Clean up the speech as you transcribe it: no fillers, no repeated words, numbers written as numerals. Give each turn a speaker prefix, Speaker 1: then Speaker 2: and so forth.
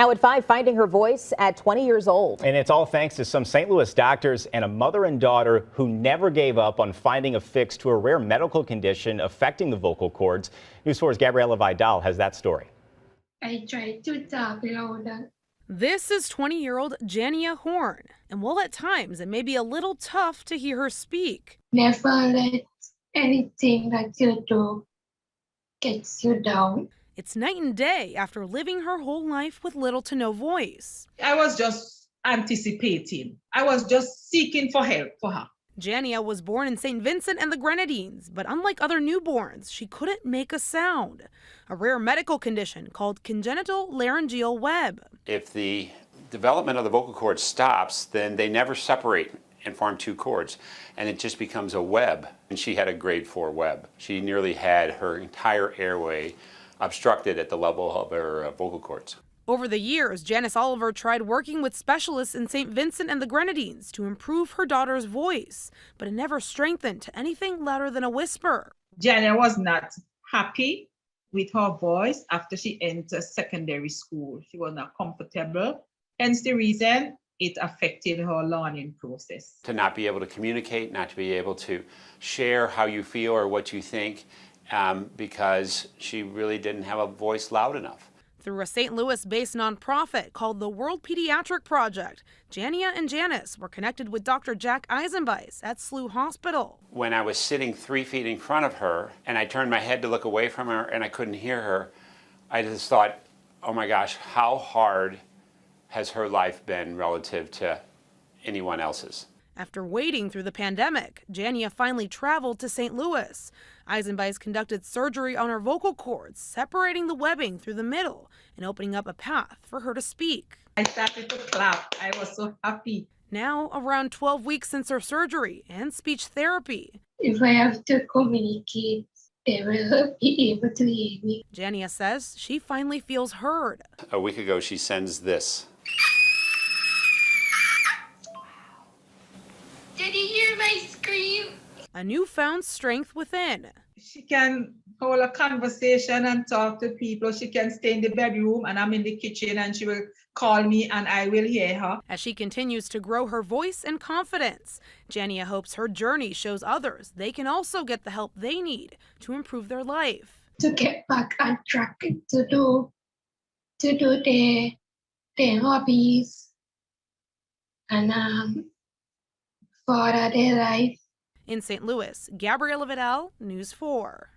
Speaker 1: Now at 5, finding her voice at 20 years old.
Speaker 2: And it's all thanks to some St. Louis doctors and a mother and daughter who never gave up on finding a fix to a rare medical condition affecting the vocal cords. News 4's Gabriela Vidal has that story.
Speaker 3: I tried to talk louder.
Speaker 4: This is 20-year-old Janiyah Horne, and while at times it may be a little tough to hear her speak,
Speaker 3: Never let anything that you do gets you down.
Speaker 4: it's night and day after living her whole life with little to no voice.
Speaker 5: I was just anticipating. I was just seeking for help for her.
Speaker 4: Janiyah was born in St. Vincent and the Grenadines, but unlike other newborns, she couldn't make a sound, a rare medical condition called congenital laryngeal web.
Speaker 6: If the development of the vocal cord stops, then they never separate and form two cords, and it just becomes a web. And she had a grade 4 web. She nearly had her entire airway obstructed at the level of her vocal cords.
Speaker 4: Over the years, Janice Oliver tried working with specialists in St. Vincent and the Grenadines to improve her daughter's voice, but it never strengthened to anything louder than a whisper.
Speaker 5: Janiyah was not happy with her voice after she entered secondary school. She was not comfortable, hence the reason it affected her learning process.
Speaker 6: To not be able to communicate, not to be able to share how you feel or what you think, because she really didn't have a voice loud enough.
Speaker 4: Through a St. Louis-based nonprofit called the World Pediatric Project, Janiyah and Janice were connected with Dr. Jack Eisenbeis at SLU Hospital.
Speaker 6: When I was sitting 3 feet in front of her and I turned my head to look away from her and I couldn't hear her, I just thought, oh my gosh, how hard has her life been relative to anyone else's?
Speaker 4: After waiting through the pandemic, Janiyah finally traveled to St. Louis. Eisenbeis conducted surgery on her vocal cords, separating the webbing through the middle and opening up a path for her to speak.
Speaker 5: I started to clap. I was so happy.
Speaker 4: Now, around 12 weeks since her surgery and speech therapy,
Speaker 3: If I have to communicate, they will be able to hear me.
Speaker 4: Janiyah says she finally feels heard.
Speaker 6: A week ago, she sends this.
Speaker 3: Did you hear my scream?
Speaker 4: A newfound strength within.
Speaker 5: She can hold a conversation and talk to people. She can stay in the bedroom and I'm in the kitchen and she will call me and I will hear her.
Speaker 4: As she continues to grow her voice and confidence, Janiyah hopes her journey shows others they can also get the help they need to improve their life.
Speaker 3: To get back on track, to do their hobbies and further their life.
Speaker 4: In St. Louis, Gabriela Vidal, News 4.